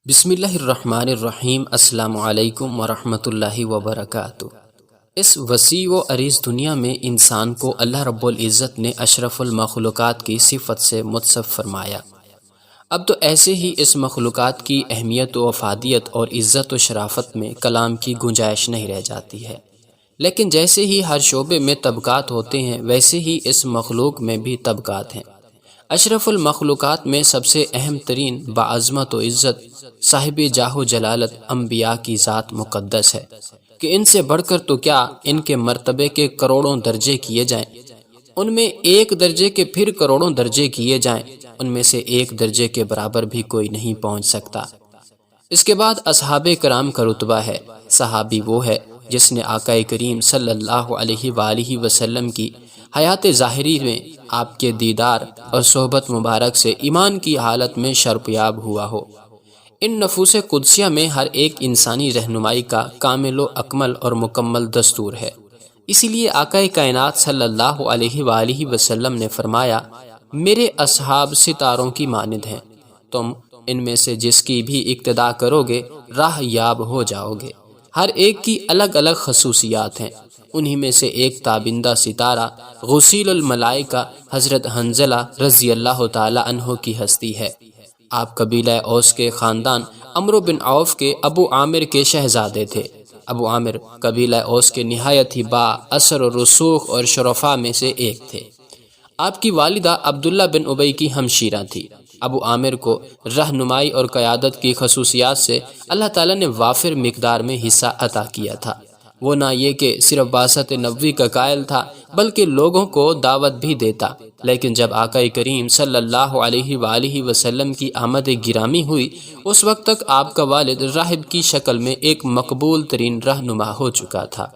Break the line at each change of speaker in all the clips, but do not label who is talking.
بسم اللہ الرحمن الرحیم۔ السلام علیکم ورحمۃ اللہ وبرکاتہ۔ اس وسیع و عریض دنیا میں انسان کو اللہ رب العزت نے اشرف المخلوقات کی صفت سے متصف فرمایا۔ اب تو ایسے ہی اس مخلوقات کی اہمیت و افادیت اور عزت و شرافت میں کلام کی گنجائش نہیں رہ جاتی ہے، لیکن جیسے ہی ہر شعبے میں طبقات ہوتے ہیں ویسے ہی اس مخلوق میں بھی طبقات ہیں۔ اشرف المخلوقات میں سب سے اہم ترین باعظمت و عزت صاحب جاہ و جلالت انبیاء کی ذات مقدس ہے کہ ان سے بڑھ کر تو کیا ان کے مرتبے کے کروڑوں درجے کیے جائیں، ان میں ایک درجے کے پھر کروڑوں درجے کیے جائیں، ان میں سے ایک درجے کے برابر بھی کوئی نہیں پہنچ سکتا۔ اس کے بعد اصحاب کرام کا رتبہ ہے۔ صحابی وہ ہے جس نے آقا کریم صلی اللہ علیہ وآلہ وسلم کی حیات ظاہری میں آپ کے دیدار اور صحبت مبارک سے ایمان کی حالت میں شرفیاب ہوا ہو۔ ان نفوس قدسیہ میں ہر ایک انسانی رہنمائی کا کامل و اکمل اور مکمل دستور ہے۔ اسی لیے آقا کائنات صلی اللہ علیہ وآلہ وسلم نے فرمایا، میرے اصحاب ستاروں کی مانند ہیں، تم ان میں سے جس کی بھی اقتداء کرو گے راہ یاب ہو جاؤ گے۔ ہر ایک کی الگ الگ خصوصیات ہیں، انہی میں سے ایک تابندہ ستارہ غسیل الملائکہ حضرت حنظلہ رضی اللہ تعالی عنہ کی ہستی ہے۔ آپ قبیلہ اوس کے خاندان عمرو بن عوف کے ابو عامر کے شہزادے تھے۔ ابو عامر قبیلہ اوس کے نہایت ہی با اثر و رسوخ اور شرفاء میں سے ایک تھے۔ آپ کی والدہ عبداللہ بن ابی کی ہمشیرہ تھی۔ ابو عامر کو رہنمائی اور قیادت کی خصوصیات سے اللہ تعالیٰ نے وافر مقدار میں حصہ عطا کیا تھا۔ وہ نہ یہ کہ صرف بعثت نبوی کا قائل تھا بلکہ لوگوں کو دعوت بھی دیتا، لیکن جب آقا کریم صلی اللہ علیہ وآلہ وسلم کی آمد گرامی ہوئی اس وقت تک آپ کا والد راہب کی شکل میں ایک مقبول ترین رہنما ہو چکا تھا۔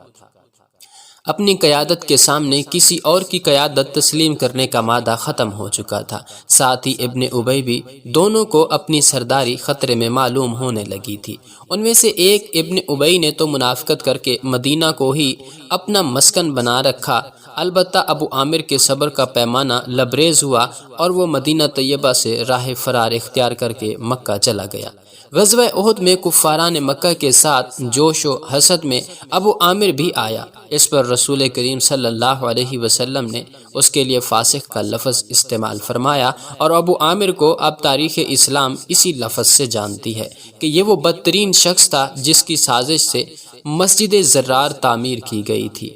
اپنی قیادت کے سامنے کسی اور کی قیادت تسلیم کرنے کا مادہ ختم ہو چکا تھا۔ ساتھ ہی ابن ابی بھی دونوں کو اپنی سرداری خطرے میں معلوم ہونے لگی تھی۔ ان میں سے ایک ابن ابی نے تو منافقت کر کے مدینہ کو ہی اپنا مسکن بنا رکھا، البتہ ابو عامر کے صبر کا پیمانہ لبریز ہوا اور وہ مدینہ طیبہ سے راہ فرار اختیار کر کے مکہ چلا گیا۔ غزوہ احد میں کفاران مکہ کے ساتھ جوش و حسد میں ابو عامر بھی آیا۔ اس پر رسول کریم صلی اللہ علیہ وسلم نے اس کے لیے فاسق کا لفظ استعمال فرمایا، اور ابو عامر کو اب تاریخ اسلام اسی لفظ سے جانتی ہے کہ یہ وہ بدترین شخص تھا جس کی سازش سے مسجد زرار تعمیر کی گئی تھی۔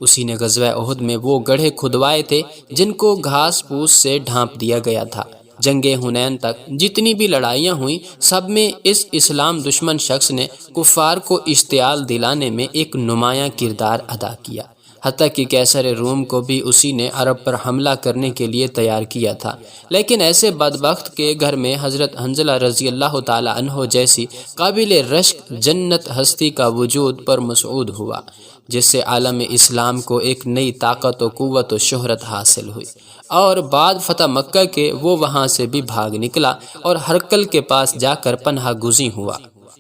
اسی نے غزوہ احد میں وہ گڑھے کھدوائے تھے جن کو گھاس پھوس سے ڈھانپ دیا گیا تھا۔ جنگ حنین تک جتنی بھی لڑائیاں ہوئیں سب میں اس اسلام دشمن شخص نے کفار کو اشتعال دلانے میں ایک نمایاں کردار ادا کیا، حتیٰ کہ قیصر روم کو بھی اسی نے عرب پر حملہ کرنے کے لیے تیار کیا تھا۔ لیکن ایسے بدبخت کے گھر میں حضرت حنظلہ رضی اللہ تعالی عنہ جیسی قابل رشک جنت ہستی کا وجود پر مسعود ہوا، جس سے عالم اسلام کو ایک نئی طاقت و قوت و شہرت حاصل ہوئی، اور بعد فتح مکہ کے وہ وہاں سے بھی بھاگ نکلا اور ہرقل کے پاس جا کر پناہ گزین ہوا۔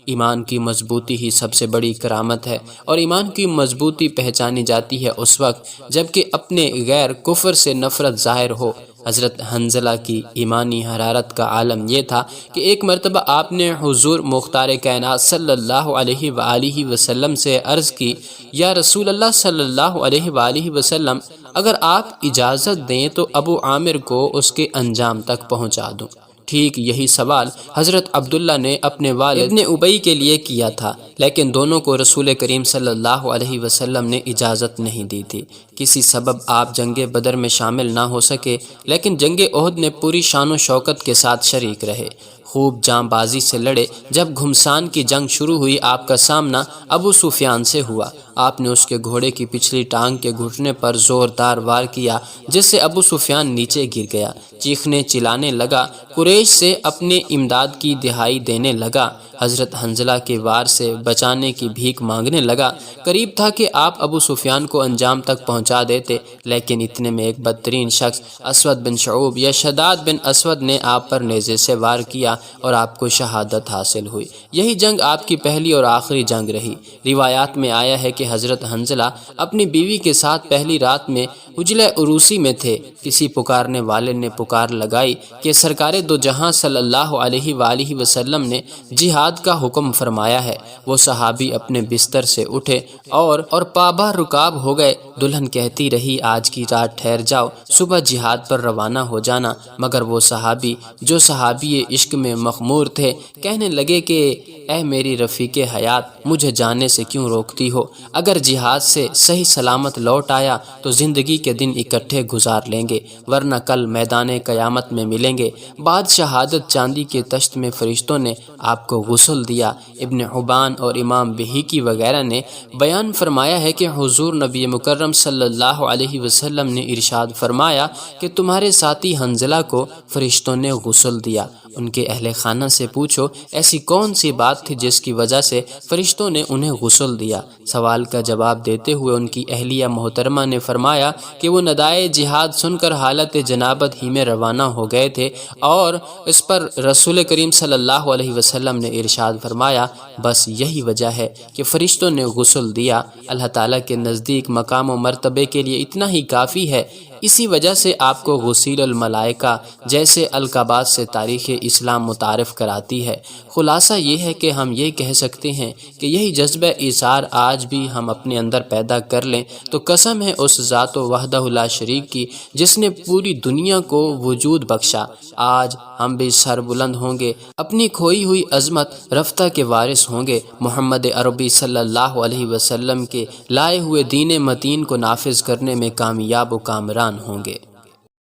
ایمان کی مضبوطی ہی سب سے بڑی کرامت ہے، اور ایمان کی مضبوطی پہچانی جاتی ہے اس وقت جب کہ اپنے غیر کفر سے نفرت ظاہر ہو۔ حضرت حنظلہ کی ایمانی حرارت کا عالم یہ تھا کہ ایک مرتبہ آپ نے حضور مختار کائنات صلی اللہ علیہ وآلہ وسلم سے عرض کی، یا رسول اللہ صلی اللہ علیہ وآلہ وسلم، اگر آپ اجازت دیں تو ابو عامر کو اس کے انجام تک پہنچا دوں۔ ٹھیک یہی سوال حضرت عبداللہ نے اپنے والد ابن ابی کے لیے کیا تھا، لیکن دونوں کو رسول کریم صلی اللہ علیہ وسلم نے اجازت نہیں دی تھی۔ کسی سبب آپ جنگ بدر میں شامل نہ ہو سکے، لیکن جنگ احد میں پوری شان و شوکت کے ساتھ شریک رہے، خوب جاں بازی سے لڑے۔ جب گھمسان کی جنگ شروع ہوئی آپ کا سامنا ابو سفیان سے ہوا۔ آپ نے اس کے گھوڑے کی پچھلی ٹانگ کے گھٹنے پر زوردار وار کیا، جس سے ابو سفیان نیچے گر گیا، چیخنے چلانے لگا، قریش سے اپنے امداد کی دہائی دینے لگا، حضرت حنظلہ کے وار سے بچانے کی بھیک مانگنے لگا۔ قریب تھا کہ آپ ابو سفیان کو انجام تک پہنچا دیتے، لیکن اتنے میں ایک بدترین شخص اسود بن شعوب یا شداد بن اسود نے آپ پر نیزے سے وار کیا، اور آپ کو شہادت حاصل ہوئی۔ یہی جنگ آپ کی پہلی اور آخری جنگ رہی۔ روایات میں آیا ہے کہ حضرت حنظلہ اپنی بیوی کے ساتھ پہلی رات میں حجلہ عروسی میں تھے۔ کسی پکارنے والے نے پکار لگائی کہ سرکار دو جہاں صلی اللہ علیہ وآلہ وسلم نے جہاد کا حکم فرمایا ہے۔ وہ صحابی اپنے بستر سے اٹھے اور پابہ رکاب ہو گئے۔ دلہن کہتی رہی آج کی رات ٹھہر جاؤ، صبح جہاد پر روانہ ہو جانا، مگر وہ صحابی جو صحابی عشق میں مخمور تھے کہنے لگے کہ اے میری رفیق حیات، مجھے جانے سے کیوں روکتی ہو؟ اگر جہاد سے صحیح سلامت لوٹ آیا تو زندگی کے دن اکٹھے گزار لیں گے، ورنہ کل میدان قیامت میں ملیں گے۔ بعد شہادت چاندی کے تشت میں فرشتوں نے آپ کو غسل دیا۔ ابن حبان اور امام بہیقی وغیرہ نے بیان فرمایا ہے کہ حضور نبی مکرم صلی اللہ علیہ وسلم نے ارشاد فرمایا کہ تمہارے ساتھی حنظلہ کو فرشتوں نے غسل دیا۔ ان کے اہل خانہ سے پوچھو ایسی کون سی بات تھی جس کی وجہ سے فرشتوں نے انہیں غسل دیا؟ سوال کا جواب دیتے ہوئے ان کی اہلیہ محترمہ نے فرمایا کہ وہ ندائے جہاد سن کر حالت جنابت ہی میں روانہ ہو گئے تھے، اور اس پر رسول کریم صلی اللہ علیہ وسلم نے ارشاد فرمایا بس یہی وجہ ہے کہ فرشتوں نے غسل دیا۔ اللہ تعالیٰ کے نزدیک مقام و مرتبے کے لیے اتنا ہی کافی ہے۔ اسی وجہ سے آپ کو غسیل الملائکہ جیسے القابات سے تاریخ اسلام متعارف کراتی ہے۔ خلاصہ یہ ہے کہ ہم یہ کہہ سکتے ہیں کہ یہی جذبہ ایثار آج بھی ہم اپنے اندر پیدا کر لیں تو قسم ہے اس ذات وحدہ لا شریک کی جس نے پوری دنیا کو وجود بخشا، آج ہم بھی سر بلند ہوں گے، اپنی کھوئی ہوئی عظمت رفتہ کے وارث ہوں گے، محمد عربی صلی اللہ علیہ وسلم کے لائے ہوئے دین متین کو نافذ کرنے میں کامیاب و کامران ہوں گے۔